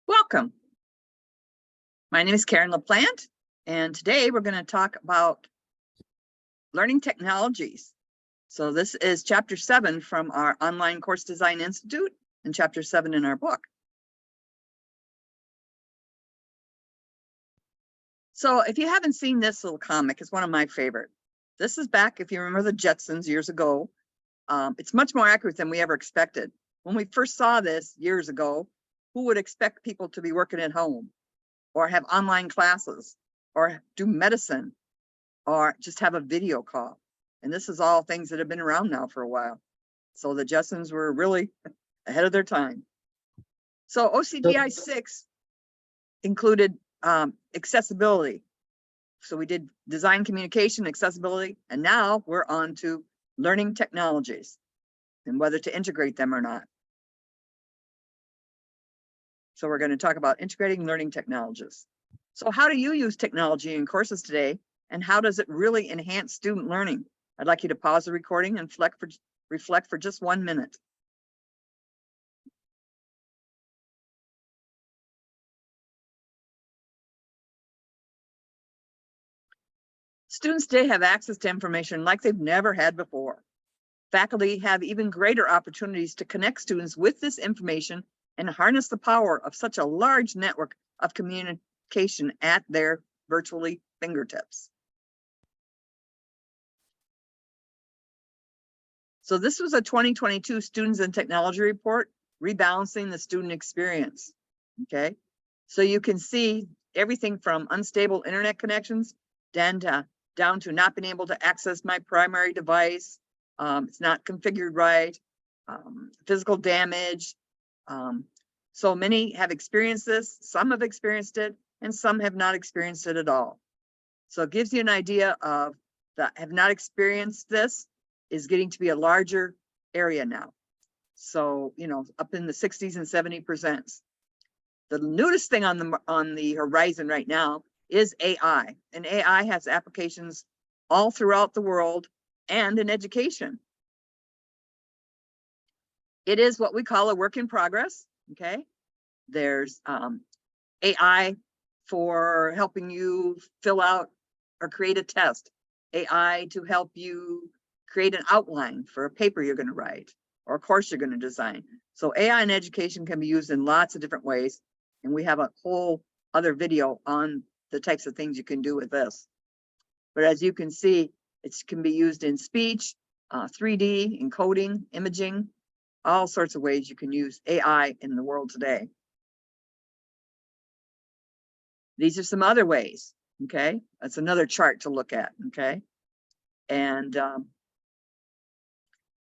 Welcome. My name is Karen LaPlant, and today we're going to talk about learning technologies. So this is Chapter 7 from our Online Course Design Institute and Chapter 7 in our book. So if you haven't seen this little comic, it's one of my favorite. This is back, if you remember the Jetsons years ago. It's much more accurate than we ever expected. When we first saw this years ago, who would expect people to be working at home or have online classes or do medicine or just have a video call? And this is all things that have been around now for a while. So the Jetsons were really ahead of their time. So OCDI 6 included accessibility. So we did design, communication, accessibility, and now we're on to learning technologies and whether to integrate them or not. So we're going to talk about integrating learning technologies. So how do you use technology in courses today, and how does it really enhance student learning? I'd like you to pause the recording and reflect for just 1 minute. Students today have access to information like they've never had before. Faculty have even greater opportunities to connect students with this information and harness the power of such a large network of communication at their virtually fingertips. So this was a 2022 Students and Technology Report, Rebalancing the Student Experience. Okay, so you can see everything from unstable internet connections down to not being able to access my primary device. It's not configured right, physical damage. So many have experienced this, some have experienced it, and some have not experienced it at all. So it gives you an idea of that have not experienced this is getting to be a larger area now. So, you know, up in the 60s and 70%. The newest thing on the horizon right now is AI, and AI has applications all throughout the world and in education. It is what we call a work in progress. Okay, there's AI for helping you fill out or create a test, AI to help you create an outline for a paper you're going to write or a course you're going to design. So AI in education can be used in lots of different ways, and we have a whole other video on the types of things you can do with this. But as you can see, it can be used in speech, 3D, encoding, imaging, all sorts of ways you can use AI in the world today. These are some other ways, okay? That's another chart to look at, okay? And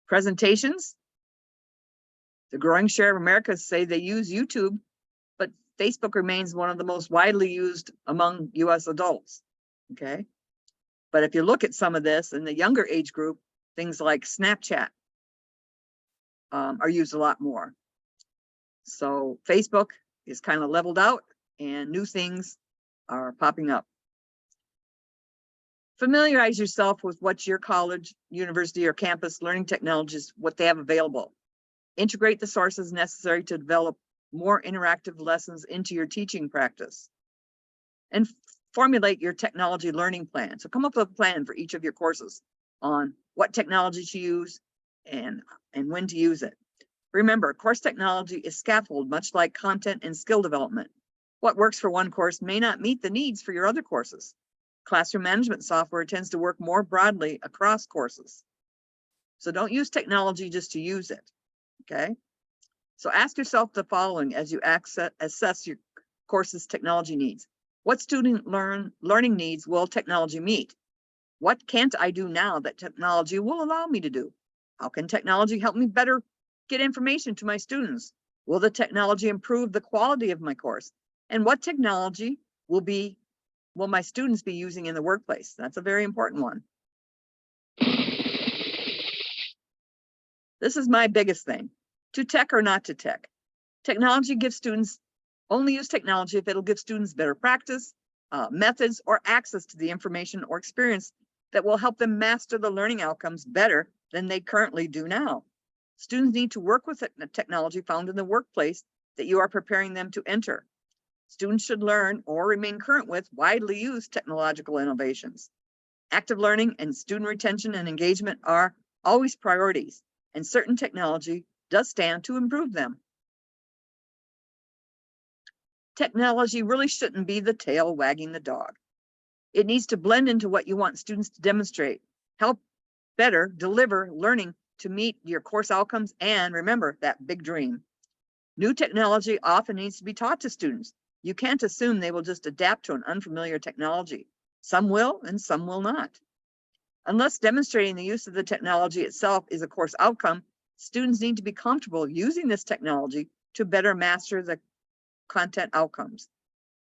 presentations. The growing share of Americans say they use YouTube, but Facebook remains one of the most widely used among US adults, okay? But if you look at some of this in the younger age group, things like Snapchat are used a lot more. So Facebook is kind of leveled out and new things are popping up. Familiarize yourself with what your college, university, or campus learning technologies, what they have available. Integrate the sources necessary to develop more interactive lessons into your teaching practice. And formulate your technology learning plan. So come up with a plan for each of your courses on what technology to use and when to use it. Remember, course technology is scaffold, much like content and skill development. What works for one course may not meet the needs for your other courses. Classroom management software tends to work more broadly across courses. So don't use technology just to use it, okay? So ask yourself the following as you assess your course's technology needs. What student learning needs will technology meet? What can't I do now that technology will allow me to do? How can technology help me better get information to my students? Will the technology improve the quality of my course? And what technology will my students be using in the workplace? That's a very important one. This is my biggest thing. To tech or not to tech? Technology gives students, only use technology if it'll give students better practice, methods, or access to the information or experience that will help them master the learning outcomes better than they currently do now. Students need to work with the technology found in the workplace that you are preparing them to enter. Students should learn or remain current with widely used technological innovations. Active learning and student retention and engagement are always priorities, and certain technology does stand to improve them. Technology really shouldn't be the tail wagging the dog. It needs to blend into what you want students to demonstrate, help better deliver learning to meet your course outcomes, and remember that big dream. New technology often needs to be taught to students. You can't assume they will just adapt to an unfamiliar technology. Some will and some will not. Unless demonstrating the use of the technology itself is a course outcome, students need to be comfortable using this technology to better master the content outcomes.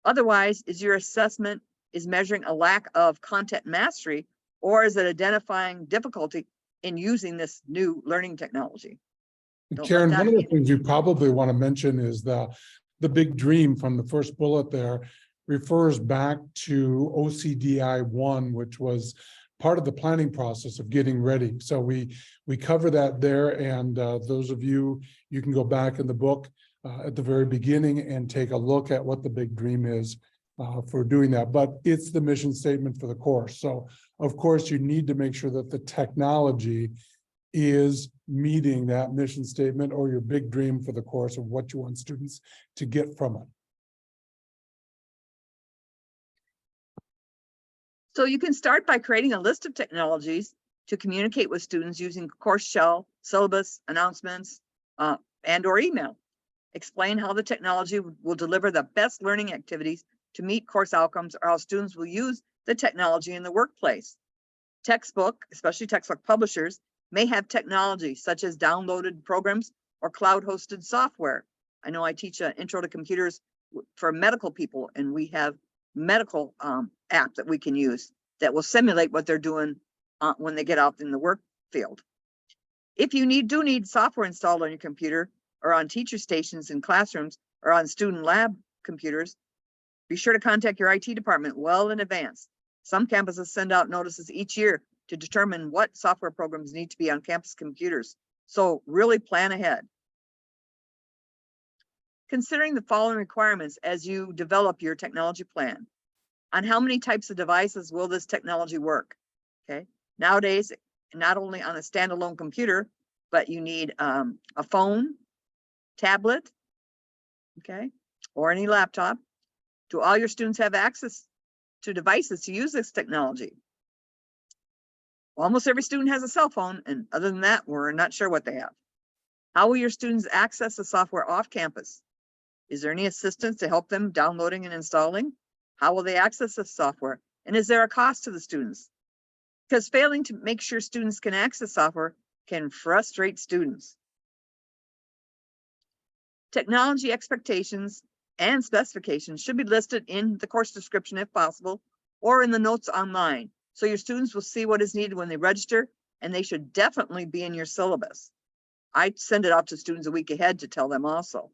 Otherwise, is your assessment measuring a lack of content mastery, or is it identifying difficulty in using this new learning technology? Karen, one of the things you probably want to mention is the big dream from the first bullet there refers back to OCDI 1, which was part of the planning process of getting ready. So we cover that there, and those of you can go back in the book at the very beginning and take a look at what the big dream is for doing that. But it's the mission statement for the course. So of course you need to make sure that the technology is meeting that mission statement or your big dream for the course of what you want students to get from it. So you can start by creating a list of technologies to communicate with students using course shell, syllabus, announcements, and or email. Explain how the technology will deliver the best learning activities to meet course outcomes, or how students will use the technology in the workplace. Textbook, especially textbook publishers, may have technology such as downloaded programs or cloud-hosted software. I know I teach an intro to computers for medical people, and we have medical app that we can use that will simulate what they're doing when they get out in the work field. If you do need software installed on your computer or on teacher stations in classrooms or on student lab computers, be sure to contact your IT department well in advance. Some campuses send out notices each year to determine what software programs need to be on campus computers. So really plan ahead. Considering the following requirements as you develop your technology plan. On how many types of devices will this technology work? Okay. Nowadays, not only on a standalone computer, but you need a phone, tablet, okay, or any laptop. Do all your students have access to devices to use this technology? Almost every student has a cell phone, and other than that, we're not sure what they have. How will your students access the software off campus? Is there any assistance to help them downloading and installing? How will they access the software? And is there a cost to the students? Because failing to make sure students can access software can frustrate students. Technology expectations and specifications should be listed in the course description if possible, or in the notes online, so your students will see what is needed when they register, and they should definitely be in your syllabus. I send it out to students a week ahead to tell them also.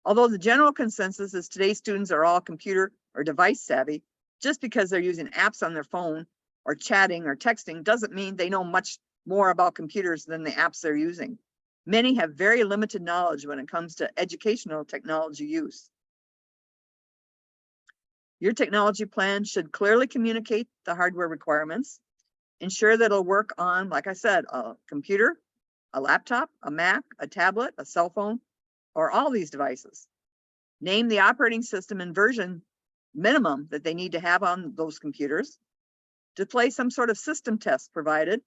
Although the general consensus is today's students are all computer or device savvy, just because they're using apps on their phone or chatting or texting doesn't mean they know much more about computers than the apps they're using. Many have very limited knowledge when it comes to educational technology use. Your technology plan should clearly communicate the hardware requirements, ensure that it'll work on, like I said, a computer, a laptop, a Mac, a tablet, a cell phone, or all these devices. Name the operating system and version minimum that they need to have on those computers. Display some sort of system test provided,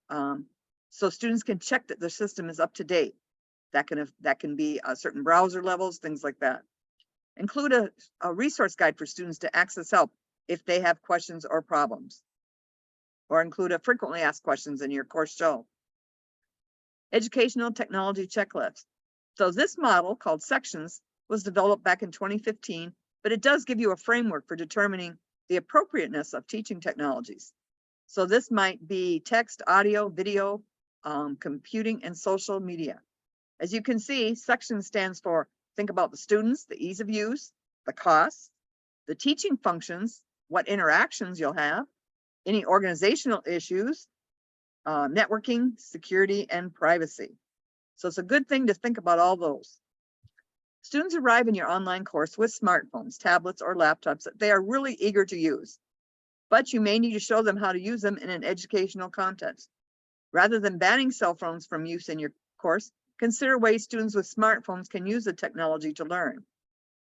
so students can check that their system is up to date. That can be certain browser levels, things like that. Include a resource guide for students to access help if they have questions or problems, or include a frequently asked questions in your course show. Educational technology checklist. So this model called sections was developed back in 2015, but it does give you a framework for determining the appropriateness of teaching technologies. So this might be text, audio, video, computing, and social media. As you can see, section stands for think about the students, the ease of use, the costs, the teaching functions, what interactions you'll have, any organizational issues, networking, security, and privacy. So it's a good thing to think about all those. Students arrive in your online course with smartphones, tablets, or laptops that they are really eager to use, but you may need to show them how to use them in an educational context. Rather than banning cell phones from use in your course, consider ways students with smartphones can use the technology to learn.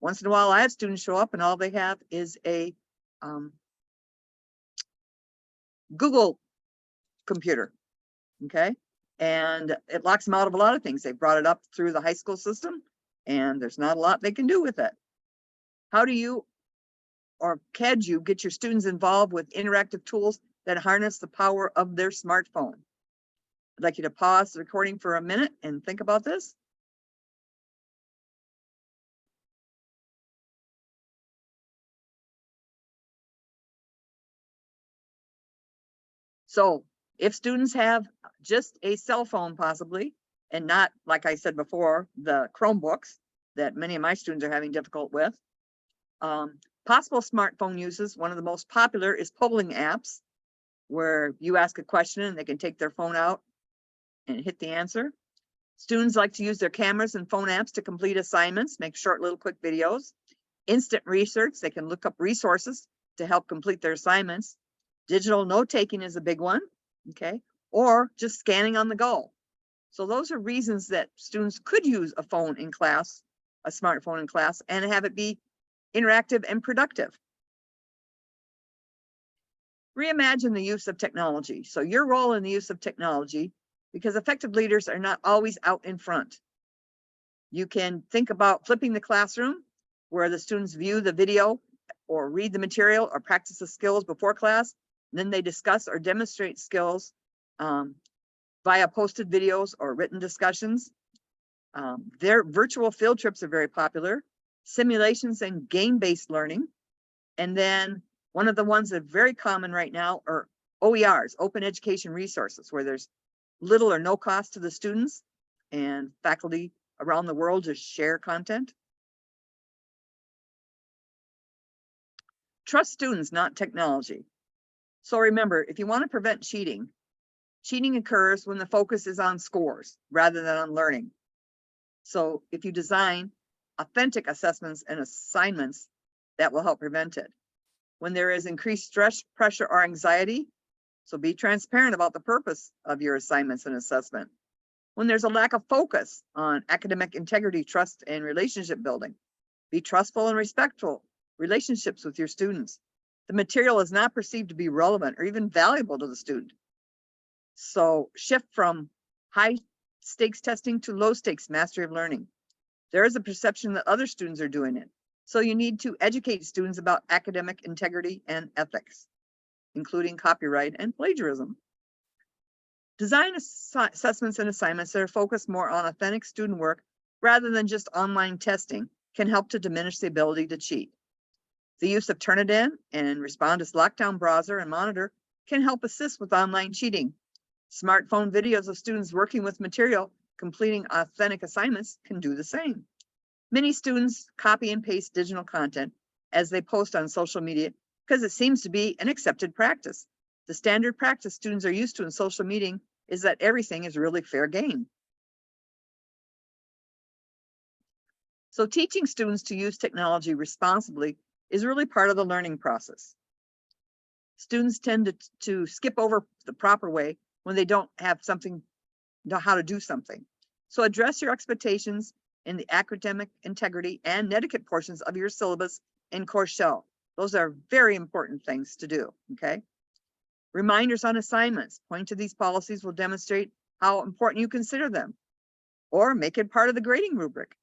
Once in a while, I have students show up and all they have is a Google computer, okay? And it locks them out of a lot of things. They brought it up through the high school system and there's not a lot they can do with it. How do you, or can you, get your students involved with interactive tools that harness the power of their smartphone? I'd like you to pause the recording for a minute and think about this. So if students have just a cell phone possibly, and not, like I said before, the Chromebooks that many of my students are having difficult with, possible smartphone uses, one of the most popular is polling apps, where you ask a question and they can take their phone out and hit the answer. Students like to use their cameras and phone apps to complete assignments, make short little quick videos. Instant research, they can look up resources to help complete their assignments. Digital note-taking is a big one, okay? Or just scanning on the go. So those are reasons that students could use a phone in class, a smartphone in class, and have it be interactive and productive. Reimagine the use of technology. So your role in the use of technology, because effective leaders are not always out in front. You can think about flipping the classroom, where the students view the video or read the material or practice the skills before class. And then they discuss or demonstrate skills via posted videos or written discussions. Their virtual field trips are very popular. Simulations and game-based learning. And then one of the ones that are very common right now are OERs, open education resources, where there's little or no cost to the students and faculty around the world to share content. Trust students, not technology. So remember, if you want to prevent cheating, cheating occurs when the focus is on scores rather than on learning. So if you design authentic assessments and assignments, that will help prevent it. When there is increased stress, pressure, or anxiety, so be transparent about the purpose of your assignments and assessment. When there's a lack of focus on academic integrity, trust, and relationship building, be trustful and respectful relationships with your students. The material is not perceived to be relevant or even valuable to the student. So shift from high stakes testing to low stakes mastery of learning. There is a perception that other students are doing it. So you need to educate students about academic integrity and ethics, including copyright and plagiarism. Design assessments and assignments that are focused more on authentic student work rather than just online testing can help to diminish the ability to cheat. The use of Turnitin and Respondus lockdown browser and monitor can help assist with online cheating. Smartphone videos of students working with material, completing authentic assignments can do the same. Many students copy and paste digital content as they post on social media because it seems to be an accepted practice. The standard practice students are used to in social media is that everything is really fair game. So teaching students to use technology responsibly is really part of the learning process. Students tend to skip over the proper way when they don't have something, know how to do something. So address your expectations in the academic integrity and etiquette portions of your syllabus and course shell. Those are very important things to do, okay? Reminders on assignments. Point to these policies will demonstrate how important you consider them, or make it part of the grading rubric.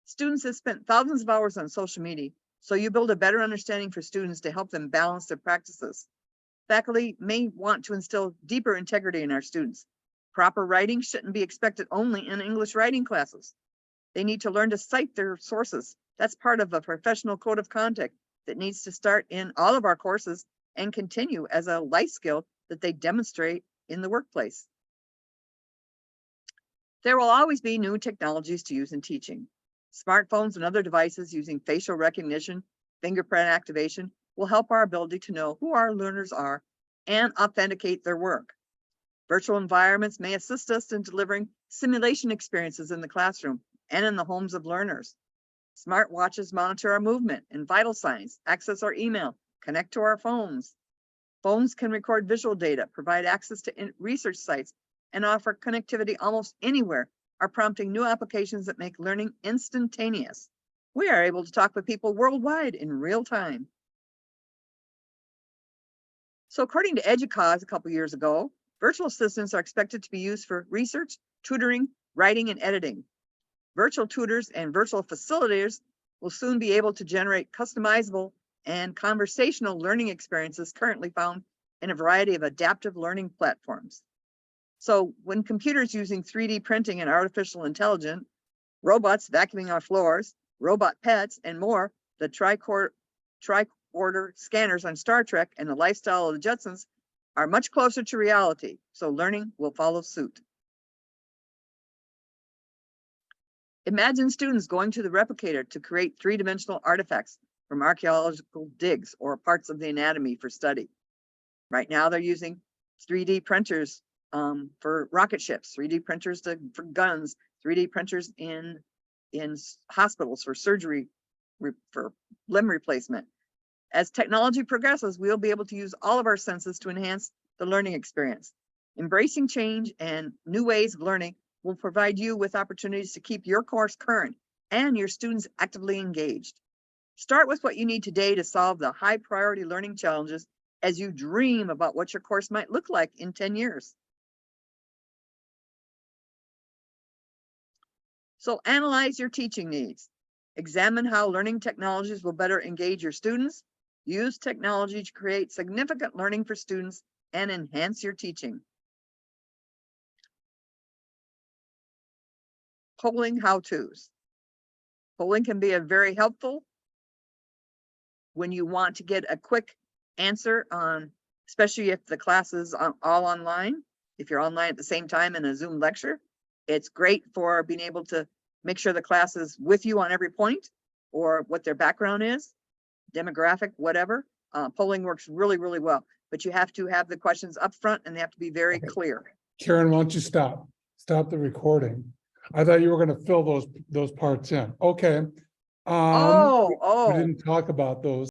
Students have spent thousands of hours on social media, so you build a better understanding for students to help them balance their practices. Faculty may want to instill deeper integrity in our students. Proper writing shouldn't be expected only in English writing classes. They need to learn to cite their sources. That's part of a professional code of conduct that needs to start in all of our courses and continue as a life skill that they demonstrate in the workplace. There will always be new technologies to use in teaching. Smartphones and other devices using facial recognition, fingerprint activation will help our ability to know who our learners are and authenticate their work. Virtual environments may assist us in delivering simulation experiences in the classroom and in the homes of learners. Smartwatches monitor our movement and vital signs, access our email, connect to our phones. Phones can record visual data, provide access to research sites, and offer connectivity almost anywhere, are prompting new applications that make learning instantaneous. We are able to talk with people worldwide in real time. So according to 𝐒𝐲𝐧𝐬 a couple years ago, virtual assistants are expected to be used for research, tutoring, writing, and editing. Virtual tutors and virtual facilitators will soon be able to generate customizable and conversational learning experiences currently found in a variety of adaptive learning platforms. So when computers using 3D printing and artificial intelligence, robots vacuuming our floors, robot pets, and more, the tricorder scanners on Star Trek and the lifestyle of the Jetsons are much closer to reality, so learning will follow suit. Imagine students going to the replicator to create three-dimensional artifacts from archaeological digs or parts of the anatomy for study. Right now, they're using 3D printers for rocket ships, 3D printers for guns, 3D printers in hospitals for surgery, for limb replacement. As technology progresses, we'll be able to use all of our senses to enhance the learning experience. Embracing change and new ways of learning will provide you with opportunities to keep your course current and your students actively engaged. Start with what you need today to solve the high priority learning challenges as you dream about what your course might look like in 10 years. So analyze your teaching needs. Examine how learning technologies will better engage your students. Use technology to create significant learning for students and enhance your teaching. Polling how-tos. Polling can be very helpful when you want to get a quick answer on, especially if the class is all online. If you're online at the same time in a Zoom lecture, it's great for being able to make sure the class is with you on every point or what their background is, demographic, whatever. Polling works really, really well, but you have to have the questions up front and they have to be very clear. Karen, why don't you stop the recording? I thought you were going to fill those parts in. Okay. We didn't talk about those.